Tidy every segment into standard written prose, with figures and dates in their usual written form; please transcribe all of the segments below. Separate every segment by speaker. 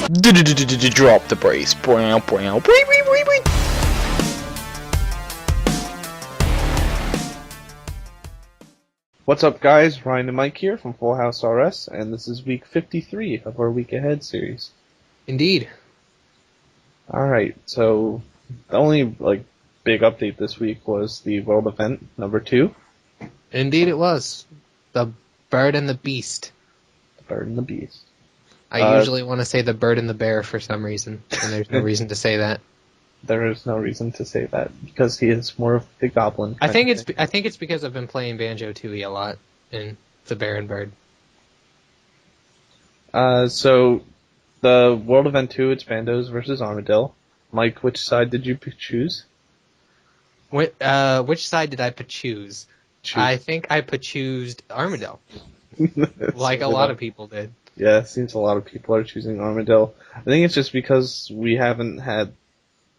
Speaker 1: Drop the brace.
Speaker 2: What's up, guys? Ryan and Mike here from FullHouseRS, and this is week 53 of our Week Ahead series.
Speaker 3: Indeed.
Speaker 2: Alright, so the only big update this week was the World Event number 2.
Speaker 3: Indeed it was. The Bird and the Beast.
Speaker 2: The Bird and the Beast.
Speaker 3: I usually want to say the Bird and the Bear for some reason, and there's no reason to say that.
Speaker 2: There is no reason to say that, because he is more of the goblin.
Speaker 3: I think it's because I've been playing Banjo-Tooie a lot in the Bear and Bird.
Speaker 2: So, the World Event 2, it's Bandos versus Armadillo. Mike, which side did you choose?
Speaker 3: Which side did I choose? I think I choosed Armadillo, like a lot of people did.
Speaker 2: Yeah, it seems a lot of people are choosing Armadillo. I think it's just because we haven't had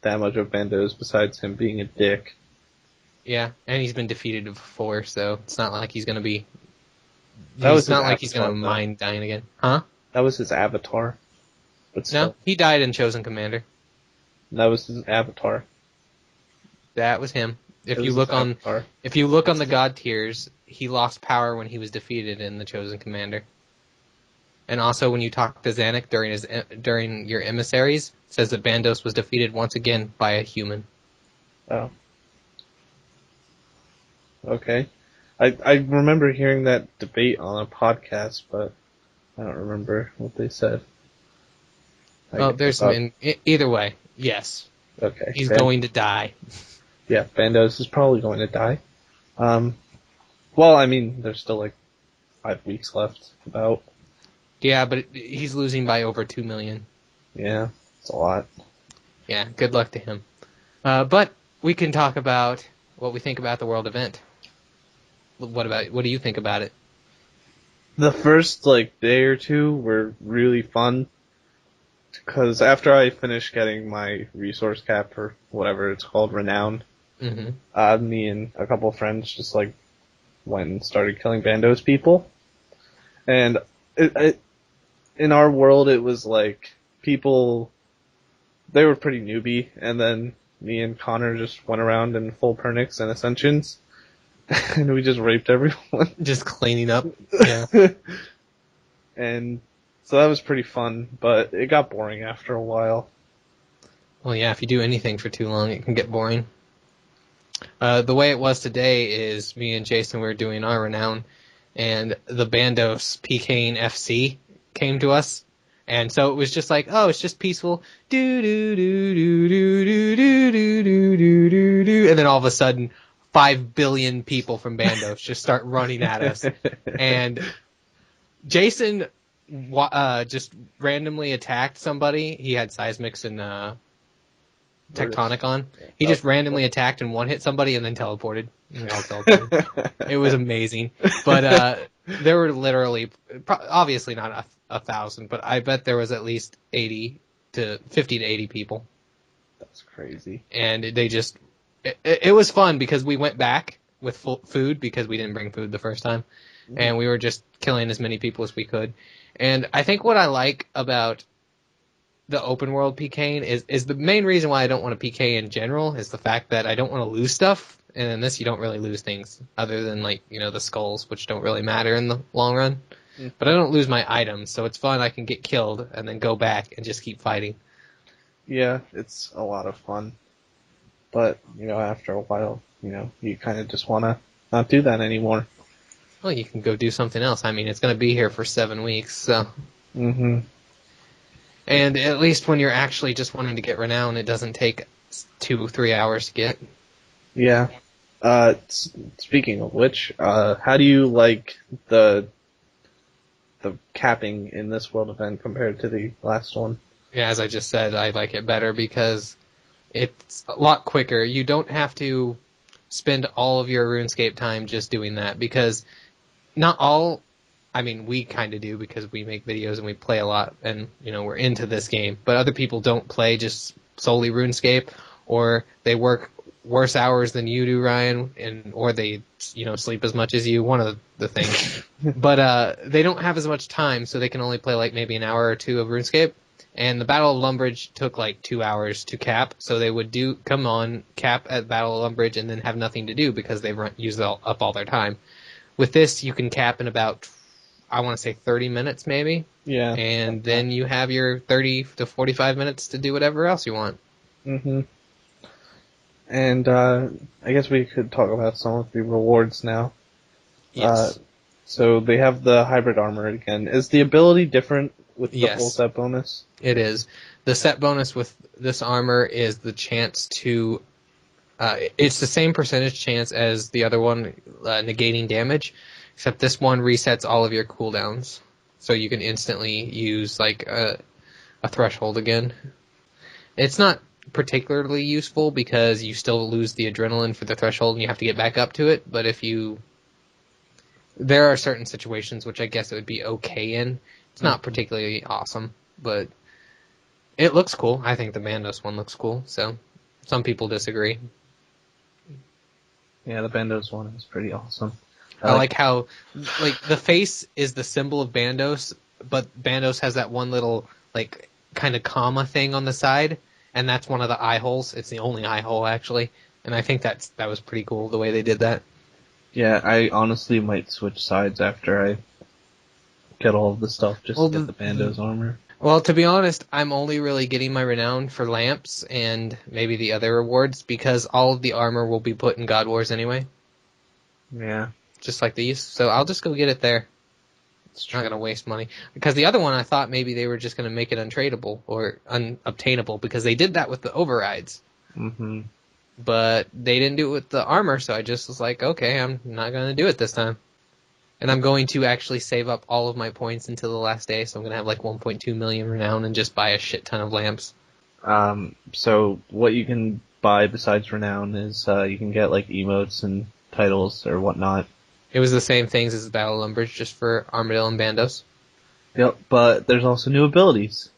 Speaker 2: that much of Bandos besides him being a dick.
Speaker 3: Yeah, and he's been defeated before, so it's not like he's gonna be.
Speaker 2: He's
Speaker 3: gonna mind dying again, huh?
Speaker 2: That was his avatar. But still.
Speaker 3: No, he died in Chosen Commander.
Speaker 2: That was his avatar.
Speaker 3: That was him. If you look on the God tiers, he lost power when he was defeated in the Chosen Commander. And also, when you talk to Zanuck during your emissaries, it says that Bandos was defeated once again by a human.
Speaker 2: Oh. Okay. I remember hearing that debate on a podcast, but I don't remember what they said.
Speaker 3: Either way, yes.
Speaker 2: Okay.
Speaker 3: He's going to die.
Speaker 2: Yeah, Bandos is probably going to die. Well, I mean, there's still 5 weeks left, about.
Speaker 3: Yeah, but he's losing by over 2 million.
Speaker 2: Yeah, it's a lot.
Speaker 3: Yeah, good luck to him. But we can talk about what we think about the World Event. What do you think about it?
Speaker 2: The first day or two were really fun, because after I finished getting my resource cap, or whatever it's called, Renown, me and a couple of friends just went and started killing Bandos people, and in our world, it was people, they were pretty newbie, and then me and Connor just went around in full Pernix and Ascensions, and we just raped everyone.
Speaker 3: Just cleaning up, yeah.
Speaker 2: And so that was pretty fun, but it got boring after a while.
Speaker 3: Well, yeah, if you do anything for too long, it can get boring. The way it was today is me and Jason were doing our Renown, and the Bandos PKing FC came to us, and so it was just it's just peaceful, do do do do do do do do do do do, and then all of a sudden, 5 billion people from Bandos just start running at us, and Jason just randomly attacked somebody. He had Seismics and Tectonic on. He just randomly attacked and one-hit somebody and then teleported. And we all teleported. It was amazing. But there were literally, obviously not 1,000, but I bet there was at least 50 to 80 people.
Speaker 2: That's crazy.
Speaker 3: And they just, it was fun because we went back with full food because we didn't bring food the first time. And we were just killing as many people as we could. And I think what I like about the open world PKing is the main reason why I don't want to PK in general is the fact that I don't want to lose stuff. And in this, you don't really lose things other than the skulls, which don't really matter in the long run. But I don't lose my items, so it's fun. I can get killed and then go back and just keep fighting.
Speaker 2: Yeah, it's a lot of fun. But, after a while, you kind of just want to not do that anymore.
Speaker 3: Well, you can go do something else. I mean, it's going to be here for 7 weeks, so.
Speaker 2: Mm-hmm.
Speaker 3: And at least when you're actually just wanting to get Renown, it doesn't take 2-3 hours to get.
Speaker 2: Yeah. Speaking of which, how do you like the capping in this World Event compared to the last one?
Speaker 3: Yeah, as I just said, I like it better because it's a lot quicker. You don't have to spend all of your RuneScape time just doing that because not all, I mean, we kind of do because we make videos and we play a lot and, we're into this game. But other people don't play just solely RuneScape, or they work worse hours than you do, Ryan, or they, sleep as much as you, one of the things. But they don't have as much time, so they can only play maybe an hour or two of RuneScape. And the Battle of Lumbridge took like 2 hours to cap, so they would come on, cap at Battle of Lumbridge, and then have nothing to do because they've used up all their time. With this, you can cap in about, I want to say 30 minutes maybe.
Speaker 2: Yeah.
Speaker 3: And then you have your 30 to 45 minutes to do whatever else you want.
Speaker 2: Mm-hmm. And I guess we could talk about some of the rewards now.
Speaker 3: Yes.
Speaker 2: So they have the hybrid armor again. Is the ability different with the
Speaker 3: Yes.
Speaker 2: full set bonus?
Speaker 3: It is. The set bonus with this armor is the chance to... it's the same percentage chance as the other one, negating damage, except this one resets all of your cooldowns. So you can instantly use like a threshold again. It's not particularly useful because you still lose the adrenaline for the threshold and you have to get back up to it, but there are certain situations which I guess it would be okay in. It's not particularly awesome, but it looks cool. I think the Bandos one looks cool, so some people disagree.
Speaker 2: Yeah, the Bandos one is pretty awesome.
Speaker 3: I like how like the face is the symbol of Bandos, but Bandos has that one little like kind of comma thing on the side, and that's one of the eye holes. It's the only eye hole actually, and I think that was pretty cool the way they did that.
Speaker 2: Yeah, I honestly might switch sides after I get all of the stuff just to get the Bandos armor.
Speaker 3: Well, to be honest, I'm only really getting my renown for lamps and maybe the other rewards because all of the armor will be put in God Wars anyway.
Speaker 2: Yeah.
Speaker 3: Just like these. So I'll just go get it there. It's not going to waste money. Because the other one, I thought maybe they were just going to make it untradeable or unobtainable because they did that with the overrides.
Speaker 2: Mm-hmm.
Speaker 3: But they didn't do it with the armor, so I just was like, okay, I'm not going to do it this time. And I'm going to actually save up all of my points until the last day, so I'm going to have like 1.2 million renown and just buy a shit ton of lamps.
Speaker 2: So what you can buy besides renown is you can get like emotes and titles or whatnot.
Speaker 3: It was the same things as the Battle of Lumbridge, just for Armadillo and Bandos.
Speaker 2: Yep, but there's also new abilities.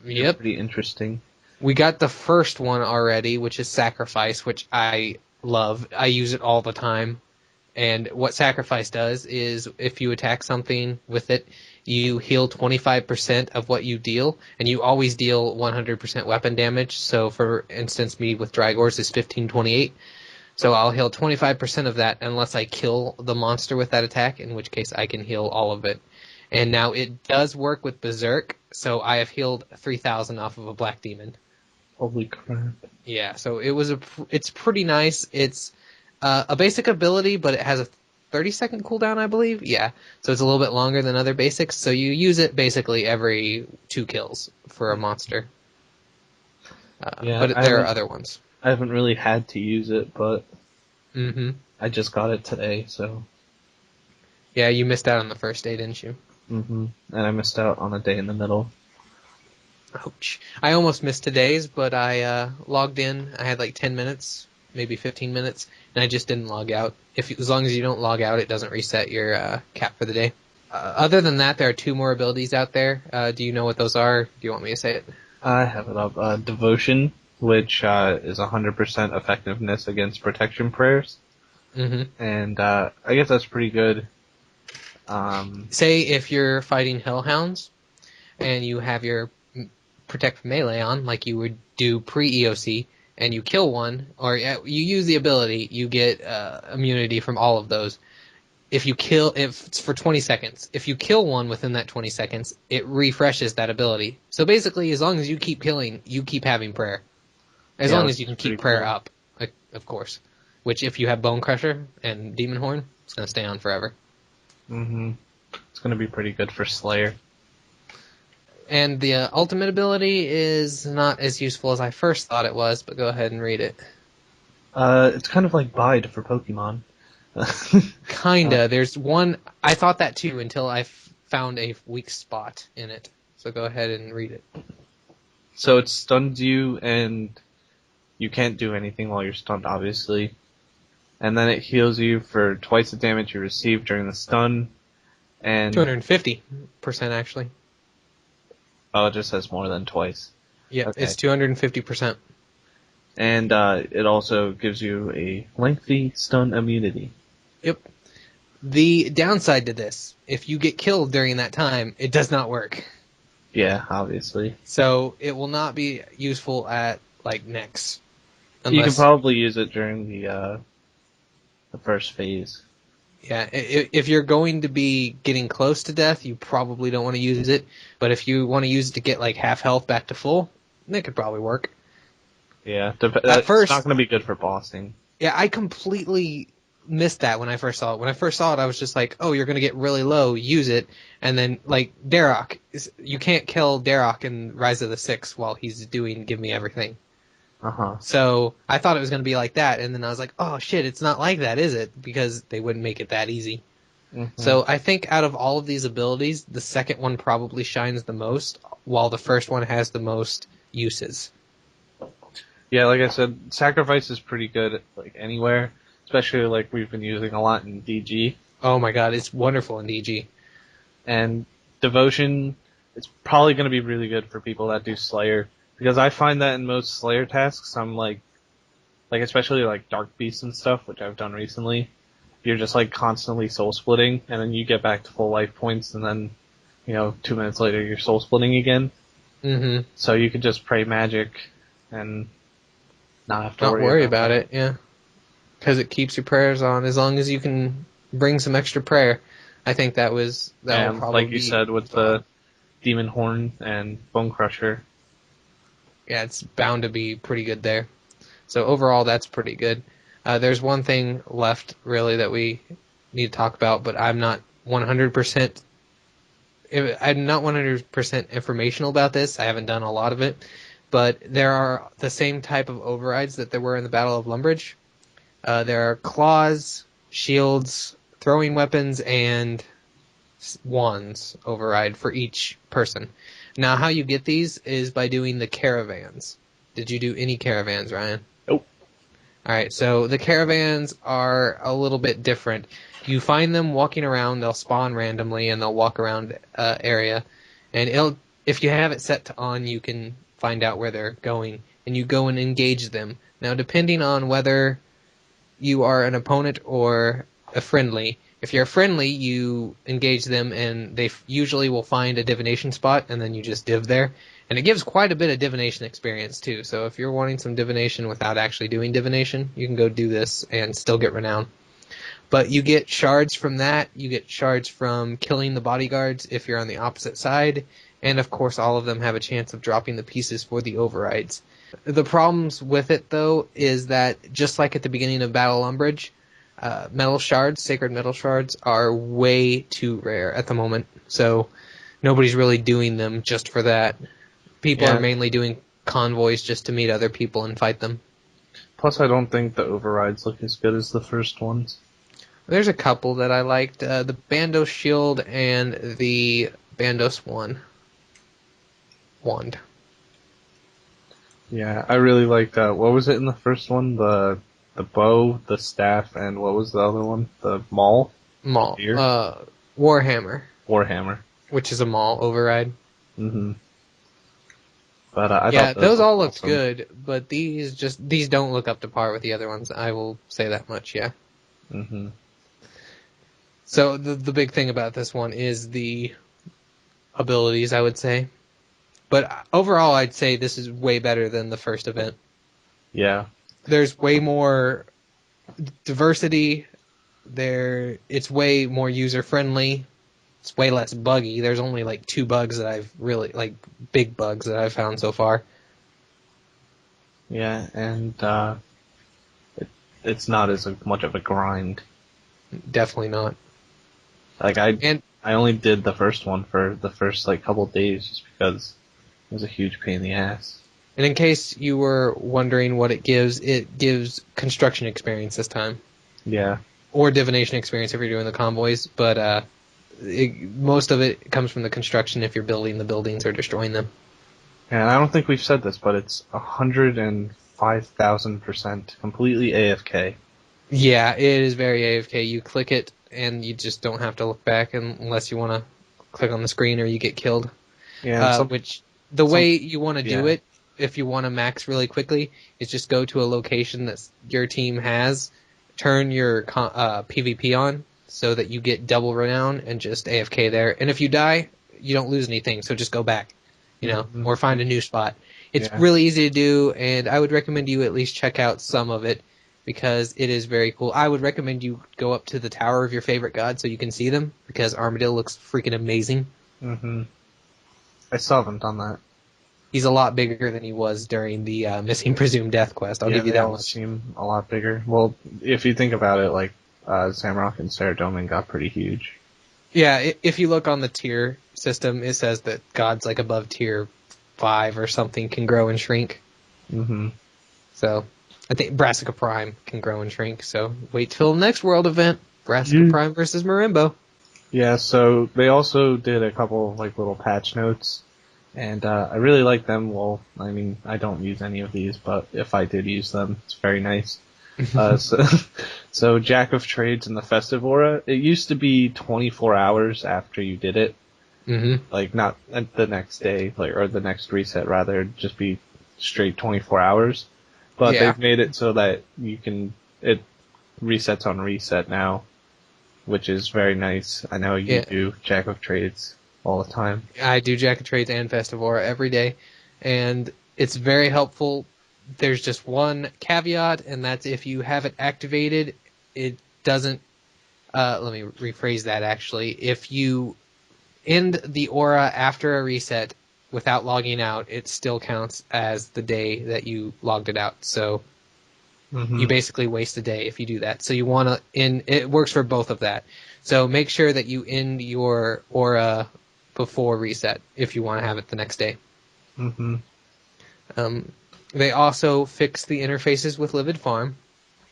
Speaker 3: Yep.
Speaker 2: They're pretty interesting.
Speaker 3: We got the first one already, which is Sacrifice, which I love. I use it all the time. And what Sacrifice does is if you attack something with it, you heal 25% of what you deal, and you always deal 100% weapon damage. So, for instance, me with Drygors is 1528. So I'll heal 25% of that unless I kill the monster with that attack, in which case I can heal all of it. And now it does work with Berserk, so I have healed 3,000 off of a Black Demon.
Speaker 2: Holy crap.
Speaker 3: Yeah, so it's pretty nice. It's a basic ability, but it has a 30-second cooldown, I believe. Yeah, so it's a little bit longer than other basics. So you use it basically every 2 kills for a monster. But there are other ones.
Speaker 2: I haven't really had to use it, but
Speaker 3: I
Speaker 2: just got it today, so...
Speaker 3: Yeah, you missed out on the first day, didn't you?
Speaker 2: And I missed out on a day in the middle.
Speaker 3: Ouch. I almost missed today's, but I logged in. I had like 10 minutes, maybe 15 minutes, and I just didn't log out. As long as you don't log out, it doesn't reset your cap for the day. Other than that, there are 2 more abilities out there. Do you know what those are? Do you want me to say it?
Speaker 2: I have it up. Devotion, which is 100% effectiveness against protection prayers. And I guess that's pretty good.
Speaker 3: Say if you're fighting Hellhounds, and you have your Protect Melee on, like you would do pre-EOC, and you kill one, or you use the ability, you get immunity from all of those. If it's for 20 seconds. If you kill one within that 20 seconds, it refreshes that ability. So basically, as long as you keep killing, you keep having prayer. As long as you can keep prayer up, of course. Which, if you have Bone Crusher and Demon Horn, it's going to stay on forever.
Speaker 2: It's going to be pretty good for Slayer.
Speaker 3: And the ultimate ability is not as useful as I first thought it was, but go ahead and read it.
Speaker 2: It's kind of like Bide for Pokemon.
Speaker 3: Kinda. There's one... I thought that too until I found a weak spot in it. So go ahead and read it.
Speaker 2: So it stuns you, and you can't do anything while you're stunned, obviously. And then it heals you for twice the damage you received during the stun. And
Speaker 3: 250%, actually.
Speaker 2: Oh, it just says more than twice.
Speaker 3: Yeah,
Speaker 2: okay.
Speaker 3: It's 250%.
Speaker 2: And it also gives you a lengthy stun immunity.
Speaker 3: Yep. The downside to this, if you get killed during that time, it does not work.
Speaker 2: Yeah, obviously.
Speaker 3: So it will not be useful at like next,
Speaker 2: You can
Speaker 3: unless
Speaker 2: probably use it during the first phase.
Speaker 3: yeah. If you're going to be getting close to death, you probably don't want to use it. But if you want to use it to get like half health back to full, it could probably work.
Speaker 2: Yeah,
Speaker 3: At
Speaker 2: it's not
Speaker 3: first,
Speaker 2: going to be good for bossing.
Speaker 3: yeah, I completely missed that when I first saw it. When I first saw it, I was just like, "Oh, you're gonna get really low, use it." And then like Darok, you can't kill Darok in Rise of the Six while he's doing Give Me Everything.
Speaker 2: Uh-huh.
Speaker 3: So I thought it was gonna be like that, and then I was like, "Oh shit, it's not like that, is it?" Because they wouldn't make it that easy.
Speaker 2: Hmm.
Speaker 3: So I think out of all of these abilities, the second one probably shines the most, while the first one has the most uses.
Speaker 2: Yeah, like I said, sacrifice is pretty good like anywhere, especially like we've been using a lot in DG.
Speaker 3: Oh my god, it's wonderful in DG.
Speaker 2: And devotion, it's probably going to be really good for people that do Slayer because I find that in most Slayer tasks, I'm like especially like Dark Beasts and stuff, which I've done recently. You're just like constantly soul splitting, and then you get back to full life points, and then 2 minutes later you're soul splitting again.
Speaker 3: Mm-hmm.
Speaker 2: So you could just pray magic and not have to
Speaker 3: Not
Speaker 2: worry
Speaker 3: worry
Speaker 2: about
Speaker 3: about
Speaker 2: that.
Speaker 3: it, yeah. Because it keeps your prayers on as long as you can bring some extra prayer. I think that will
Speaker 2: And like
Speaker 3: probably
Speaker 2: you
Speaker 3: be
Speaker 2: said, with
Speaker 3: solid.
Speaker 2: the Demon Horn and Bone Crusher,
Speaker 3: Yeah, it's bound to be pretty good there. So overall, that's pretty good. There's one thing left really that we need to talk about, but I'm not 100%. I'm not 100% informational about this. I haven't done a lot of it, but there are the same type of overrides that there were in the Battle of Lumbridge. There are claws, shields, throwing weapons, and wands override for each person. Now, how you get these is by doing the caravans. Did you do any caravans, Ryan?
Speaker 2: nope.
Speaker 3: Alright, so the caravans are a little bit different. You find them walking around, they'll spawn randomly, and they'll walk around area. And if you have it set to on, you can find out where they're going, and you go and engage them. Now, depending on whether you are an opponent or a friendly. If you're a friendly, you engage them, and they usually will find a divination spot, and then you just div there. And it gives quite a bit of divination experience too. So if you're wanting some divination without actually doing divination, you can go do this and still get renown. But you get shards from that. You get shards from killing the bodyguards if you're on the opposite side. And of course, all of them have a chance of dropping the pieces for the overrides. The problems with it, though, is that just like at the beginning of Battle Umbridge, metal shards, sacred metal shards, are way too rare at the moment. So nobody's really doing them just for that. People are
Speaker 2: Yeah.
Speaker 3: mainly doing convoys just to meet other people and fight them.
Speaker 2: Plus, I don't think the overrides look as good as the first ones.
Speaker 3: There's a couple that I liked. The Bandos Shield and the Bandos Wand.
Speaker 2: Yeah, I really liked what was it in the first one? The bow, the staff, and what was the other one? The maul?
Speaker 3: Maul.
Speaker 2: Deer?
Speaker 3: Warhammer,
Speaker 2: Warhammer.
Speaker 3: which is a Maul override.
Speaker 2: Mm-hmm. But I
Speaker 3: Yeah,
Speaker 2: thought those
Speaker 3: those
Speaker 2: looked
Speaker 3: all looked
Speaker 2: awesome.
Speaker 3: good, but these don't look up to par with the other ones. I will say that much, yeah.
Speaker 2: Mm-hmm.
Speaker 3: So the big thing about this one is the abilities, I would say. But overall, I'd say this is way better than the first event.
Speaker 2: Yeah.
Speaker 3: There's way more diversity. It's way more user friendly. It's way less buggy. There's only like 2 bugs that I've really like big bugs that I've found so far.
Speaker 2: Yeah, and it, it's not as much of a grind.
Speaker 3: Definitely not.
Speaker 2: Like
Speaker 3: And
Speaker 2: I only did the first one for the first like couple days just because it was a huge pain in the ass.
Speaker 3: And in case you were wondering what it gives construction experience this time.
Speaker 2: Yeah.
Speaker 3: Or divination experience if you're doing the convoys, but most of it comes from the construction if you're building the buildings or destroying them.
Speaker 2: And I don't think we've said this, but it's 105,000% completely AFK.
Speaker 3: Yeah, it is very AFK. You click it, and you just don't have to look back unless you want to click on the screen or you get killed.
Speaker 2: Yeah, and
Speaker 3: Which, the
Speaker 2: some
Speaker 3: way you want to do
Speaker 2: yeah.
Speaker 3: it, if you want to max really quickly, is just go to a location that your team has, turn your PvP on so that you get double renown and just AFK there. And if you die, you don't lose anything, so just go back. or find a new spot. It's
Speaker 2: Yeah.
Speaker 3: really easy to do, and I would recommend you at least check out some of it because it is very cool. I would recommend you go up to the tower of your favorite god so you can see them because Armadillo looks freaking amazing.
Speaker 2: Mm-hmm. I still haven't done that.
Speaker 3: He's a lot bigger than he was during the Missing Presumed Death quest. I'll give you
Speaker 2: they
Speaker 3: that
Speaker 2: all
Speaker 3: much.
Speaker 2: seem a lot bigger. Well, if you think about it, like Samrock and Saradomin got pretty huge.
Speaker 3: Yeah, if you look on the tier system, it says that gods like above tier 5 or something can grow and shrink.
Speaker 2: Mm-hmm.
Speaker 3: So I think Brassica Prime can grow and shrink. So wait till the next world event, Brassica Prime versus Marimbo.
Speaker 2: Yeah, so they also did a couple like little patch notes, and I really like them. Well, I mean, I don't use any of these, but if I did use them, it's very nice. So Jack of Trades and the Festive Aura, it used to be 24 hours after you did it.
Speaker 3: Mm-hmm.
Speaker 2: Like, not the next day, like, or the next reset, rather, it'd just be straight 24 hours. But
Speaker 3: Yeah.
Speaker 2: they've made it so that it resets on reset now, which is very nice. I know you do Jack of Trades all the time.
Speaker 3: I do Jack of Trades and Festive Aura every day, and it's very helpful. There's just one caveat, and that's if you have it activated, it doesn't... let me rephrase that, actually. If you end the aura after a reset without logging out, it still counts as the day that you logged it out. So you basically waste a day if you do that. So you want to end... It works for both of that. So make sure that you end your aura before reset if you want to have it the next day.
Speaker 2: Mm-hmm.
Speaker 3: They also fixed the interfaces with Livid Farm,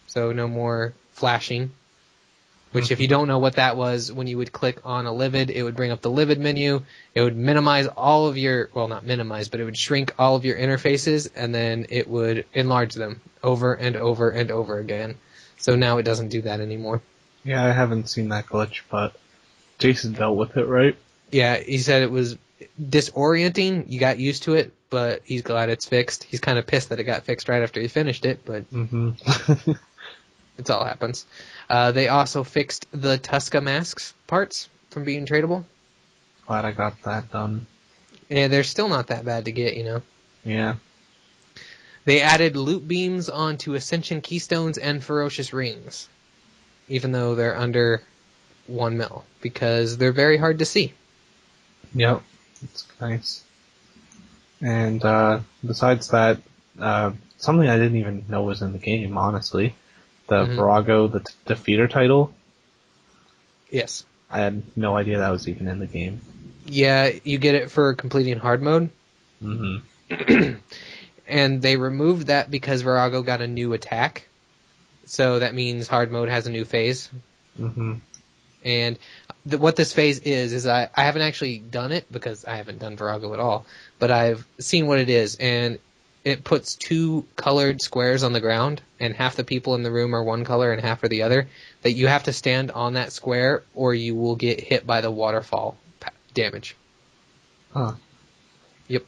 Speaker 3: so no more flashing. Which, if you don't know what that was, when you would click on a Livid, it would bring up the Livid menu. It would minimize all of your... Well, not minimize, but it would shrink all of your interfaces, and then it would enlarge them over and over and over again. So now it doesn't do that anymore.
Speaker 2: Yeah, I haven't seen that glitch, but Jason dealt with it, right?
Speaker 3: Yeah, he said it was disorienting. You got used to it, but he's glad it's fixed. He's kind of pissed that it got fixed right after he finished it, but it all happens. They also fixed the Tuska masks parts from being tradable.
Speaker 2: Glad I got that done.
Speaker 3: Yeah, they're still not that bad to get,
Speaker 2: Yeah.
Speaker 3: They added loot beams onto Ascension Keystones and Ferocious Rings, even though they're under 1 mil, because they're very hard to see.
Speaker 2: Yep. It's nice. And besides that, something I didn't even know was in the game, honestly. The Virago, the Defeater title.
Speaker 3: Yes.
Speaker 2: I had no idea that was even in the game.
Speaker 3: Yeah, you get it for completing hard mode.
Speaker 2: Mm-hmm.
Speaker 3: And they removed that because Virago got a new attack. So that means hard mode has a new phase.
Speaker 2: Mm-hmm.
Speaker 3: And what this phase is I haven't actually done it because I haven't done Virago at all, but I've seen what it is, and it puts 2 colored squares on the ground, and half the people in the room are one color and half are the other, that you have to stand on that square or you will get hit by the waterfall damage.
Speaker 2: Huh.
Speaker 3: Yep.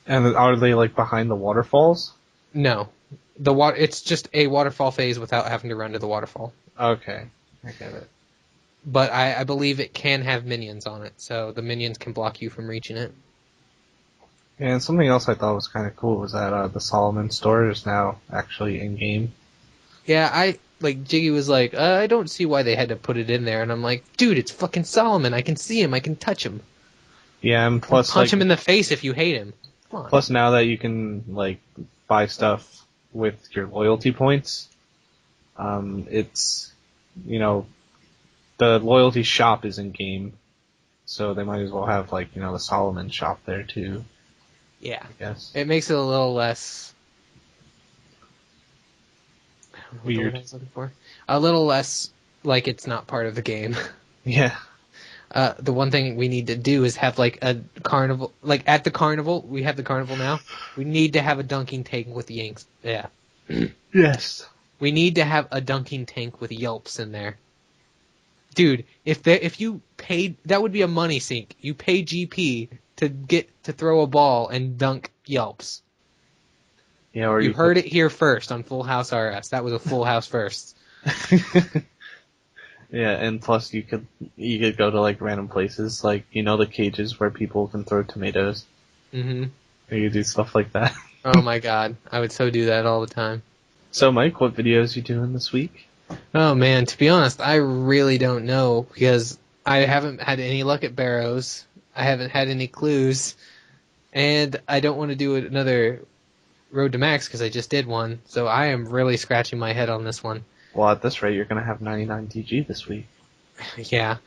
Speaker 2: And are they, like, behind the waterfalls?
Speaker 3: No. It's just a waterfall phase without having to run to the waterfall.
Speaker 2: Okay. I get it.
Speaker 3: But I believe it can have minions on it, so the minions can block you from reaching it.
Speaker 2: And something else I thought was kind of cool was that the Solomon store is now actually in-game.
Speaker 3: Yeah, Jiggy was like, I don't see why they had to put it in there, and I'm like, dude, it's fucking Solomon, I can see him, I can touch him.
Speaker 2: Yeah, and plus,
Speaker 3: punch him in the face if you hate him. Come on.
Speaker 2: Plus now that you can, like, buy stuff with your loyalty points, it's, the loyalty shop is in game, so they might as well have, like, the Solomon shop there too.
Speaker 3: Yeah.
Speaker 2: I guess.
Speaker 3: It makes it a little less...
Speaker 2: Weird.
Speaker 3: I was looking for. A little less like it's not part of the game.
Speaker 2: Yeah.
Speaker 3: The one thing we need to do is have, like, a carnival... Like, at the carnival, we have the carnival now, we need to have a dunking tank with Yanks. Yeah.
Speaker 2: Yes.
Speaker 3: We need to have a dunking tank with Yelps in there. Dude, if you paid, that would be a money sink. You pay GP to get to throw a ball and dunk Yelps.
Speaker 2: Yeah, or
Speaker 3: you heard it here first on FullHouseRS. That was a Full House first.
Speaker 2: Yeah, and plus you could go to, like, random places, like, the cages where people can throw tomatoes.
Speaker 3: Mm-hmm.
Speaker 2: You do stuff like that.
Speaker 3: Oh my god, I would so do that all the time.
Speaker 2: So, Mike, what videos you doing this week?
Speaker 3: Oh man, to be honest, I really don't know because I haven't had any luck at Barrows. I haven't had any clues, and I don't want to do another Road to Max because I just did one. So I am really scratching my head on this one.
Speaker 2: Well, at this rate, you're gonna have 99 DG this week.
Speaker 3: Yeah.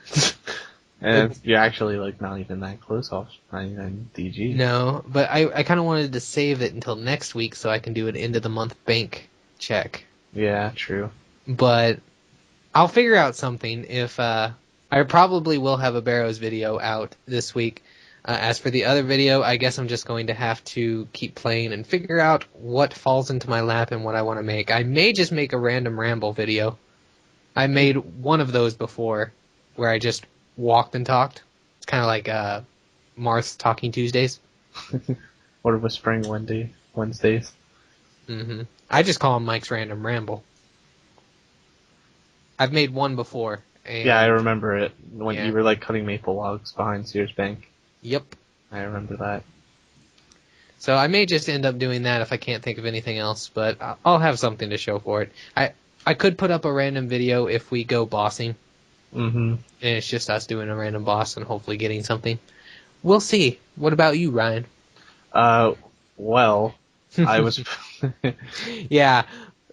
Speaker 2: And you're actually, like, not even that close off 99 DG.
Speaker 3: No, but I kind of wanted to save it until next week so I can do an end of the month bank check.
Speaker 2: Yeah, true.
Speaker 3: But I'll figure out something if I probably will have a Barrows video out this week. As for the other video, I guess I'm just going to have to keep playing and figure out what falls into my lap and what I want to make. I may just make a random ramble video. I made one of those before where I just walked and talked. It's kind of like Marth's Talking Tuesdays.
Speaker 2: Or Whispering Wednesdays.
Speaker 3: Mm-hmm. I just call them Mike's Random Ramble. I've made one before. And
Speaker 2: Yeah, I remember it. When
Speaker 3: yeah.
Speaker 2: you were, like, cutting maple logs behind Sears Bank.
Speaker 3: Yep.
Speaker 2: I remember that.
Speaker 3: So I may just end up doing that if I can't think of anything else, but I'll have something to show for it. I could put up a random video if we go bossing.
Speaker 2: Mm-hmm.
Speaker 3: And it's just us doing a random boss and hopefully getting something. We'll see. What about you, Ryan?
Speaker 2: Well, I was...
Speaker 3: Yeah,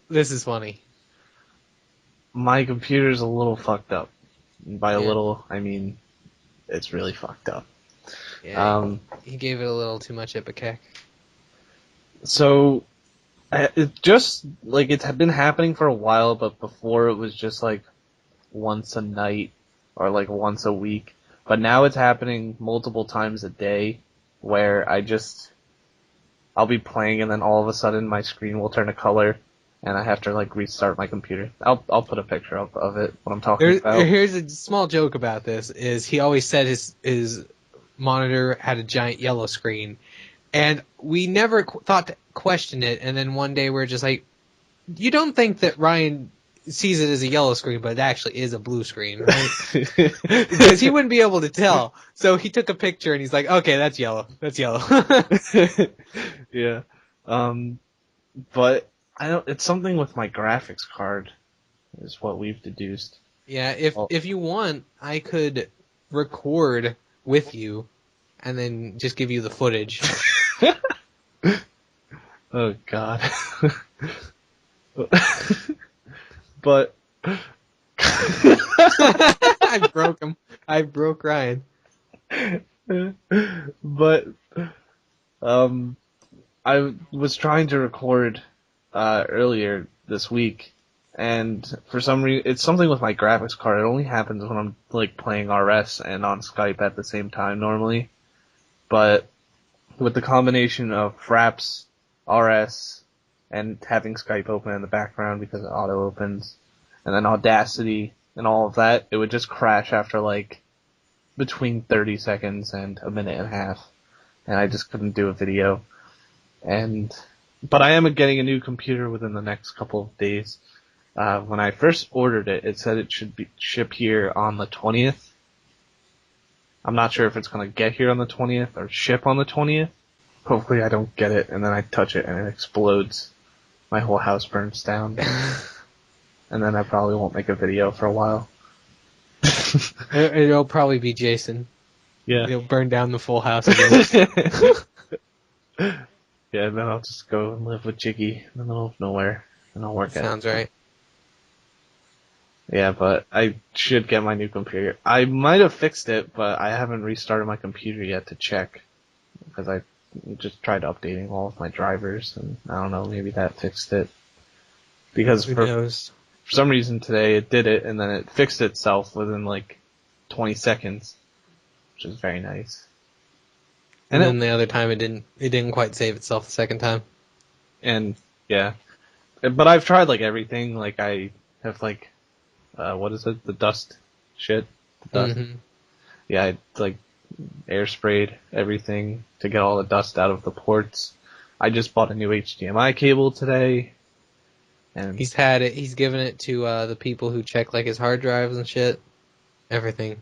Speaker 3: this is funny.
Speaker 2: My computer's a little fucked up. By a
Speaker 3: Yeah.
Speaker 2: little, I mean, it's really fucked up.
Speaker 3: Yeah, he gave it a little too much ipecac.
Speaker 2: So, it just, like, it's been happening for a while, but before it was just, like, once a night, or, like, once a week. But now it's happening multiple times a day, where I'll be playing and then all of a sudden my screen will turn a color, and I have to, like, restart my computer. I'll put a picture of it, what I'm talking about.
Speaker 3: Here's a small joke about this, is he always said his monitor had a giant yellow screen, and we never thought to question it, and then one day we're just like, you don't think that Ryan sees it as a yellow screen, but it actually is a blue screen, right? Because he wouldn't be able to tell. So he took a picture and he's like, okay, that's yellow. That's yellow.
Speaker 2: Yeah. But it's something with my graphics card is what we've deduced.
Speaker 3: Yeah, if you want, I could record with you and then just give you the footage.
Speaker 2: Oh god. But
Speaker 3: I broke him. I broke Ryan.
Speaker 2: But I was trying to record earlier this week, and for some reason it's something with my graphics card. It only happens when I'm like playing RS and on Skype at the same time normally. But with the combination of Fraps, RS, and having Skype open in the background because it auto opens, and then Audacity and all of that, it would just crash after like between 30 seconds and a minute and a half, and I just couldn't do a video. But I am getting a new computer within the next couple of days. When I first ordered it, it said it should ship here on the 20th. I'm not sure if it's going to get here on the 20th or ship on the 20th. Hopefully I don't get it and then I touch it and it explodes. My whole house burns down. And then I probably won't make a video for a while.
Speaker 3: It'll probably be Jason.
Speaker 2: Yeah.
Speaker 3: He'll burn down the full house again.
Speaker 2: Yeah, then I'll just go and live with Jiggy in the middle of nowhere and I'll work
Speaker 3: Sounds right.
Speaker 2: Yeah, but I should get my new computer. I might have fixed it, but I haven't restarted my computer yet to check. Because I just tried updating all of my drivers, and I don't know, maybe that fixed it. Because
Speaker 3: Who
Speaker 2: for
Speaker 3: knows?
Speaker 2: some reason today it did it, and then it fixed itself within like 20 seconds. Which is very nice.
Speaker 3: And then the other time it didn't quite save itself the second time.
Speaker 2: And, yeah. But I've tried like everything, like I have like, what is it? The dust shit? The dust.
Speaker 3: Mm-hmm.
Speaker 2: Yeah, I like air sprayed everything to get all the dust out of the ports. I just bought a new HDMI cable today. And
Speaker 3: He's had it. He's given it to the people who check like his hard drives and shit. Everything.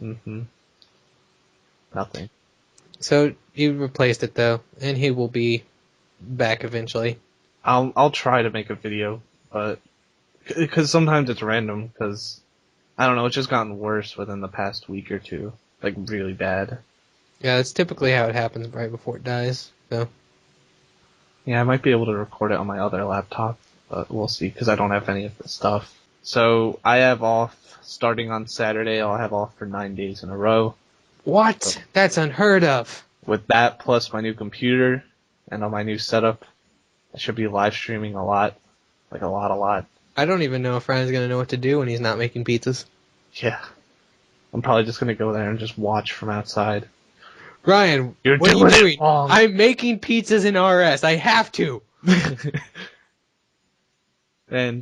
Speaker 2: Mm-hmm. Nothing.
Speaker 3: So you replaced it though, and he will be back eventually.
Speaker 2: I'll try to make a video, but because sometimes it's random. Because I don't know, it's just gotten worse within the past week or two, like really bad.
Speaker 3: Yeah, that's typically how it happens right before it dies. So
Speaker 2: Yeah, I might be able to record it on my other laptop, but we'll see. Because I don't have any of the stuff. So I have off starting on Saturday. I'll have off for 9 days in a row.
Speaker 3: what?
Speaker 2: So
Speaker 3: That's unheard of.
Speaker 2: with that plus my new computer and on my new setup, I should be live streaming a lot. Like a lot.
Speaker 3: I don't even know if Ryan's gonna know what to do when he's not making pizzas.
Speaker 2: Yeah. I'm probably just gonna go there and just watch from outside.
Speaker 3: Ryan,
Speaker 2: You're
Speaker 3: what are you
Speaker 2: doing it
Speaker 3: doing?
Speaker 2: wrong.
Speaker 3: I'm making pizzas in RS. I have to.
Speaker 2: And,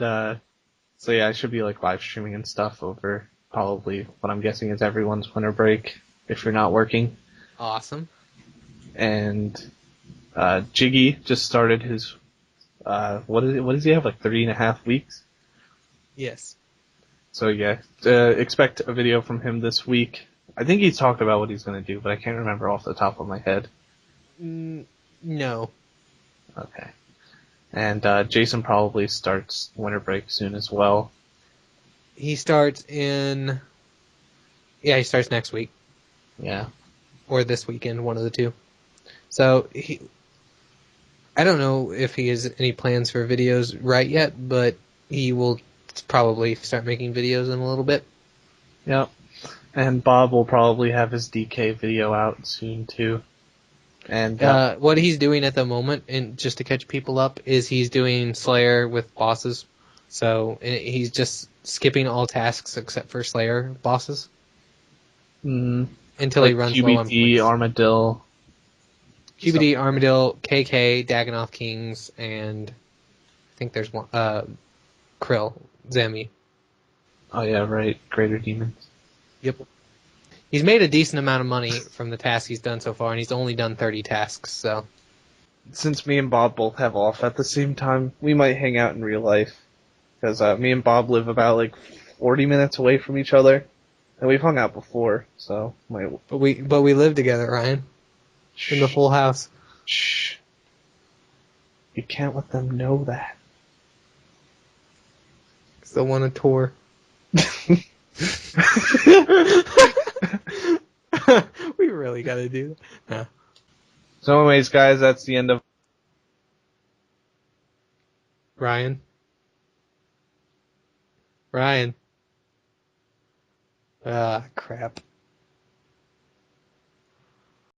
Speaker 2: so yeah, I should be like live streaming and stuff over probably what I'm guessing is everyone's winter break if you're not working.
Speaker 3: Awesome.
Speaker 2: And, Jiggy just started his, what does he have, like 3.5 weeks?
Speaker 3: Yes.
Speaker 2: So yeah, expect a video from him this week. I think he's talked about what he's gonna do, but I can't remember off the top of my head.
Speaker 3: No.
Speaker 2: Okay. And Jason probably starts winter break soon as well.
Speaker 3: He starts in. Yeah, he starts next week
Speaker 2: Yeah.
Speaker 3: or this weekend, one of the two. So I don't know if he has any plans for videos right yet, but he will probably start making videos in a little bit.
Speaker 2: Yep. And Bob will probably have his DK video out soon too. And
Speaker 3: What he's doing at the moment, and just to catch people up, is he's doing Slayer with bosses. So he's just skipping all tasks except for Slayer bosses until
Speaker 2: like
Speaker 3: he runs low on
Speaker 2: QBD,
Speaker 3: points.
Speaker 2: Armadillo.
Speaker 3: QBD, Armadillo, KK, Dagannoth Kings, and I think there's one Krill, Zemi.
Speaker 2: Oh yeah, right. Greater Demons.
Speaker 3: Yep. He's made a decent amount of money from the tasks he's done so far, and he's only done 30 tasks, so.
Speaker 2: Since me and Bob both have off at the same time, we might hang out in real life. Because me and Bob live about like 40 minutes away from each other. And we've hung out before, so might.
Speaker 3: But we live together, Ryan. In the full house.
Speaker 2: Shh. You can't let them know that.
Speaker 3: Still want a tour. We really gotta do that.
Speaker 2: So anyways, guys, that's the end of
Speaker 3: Ryan. Ryan. Ah, crap.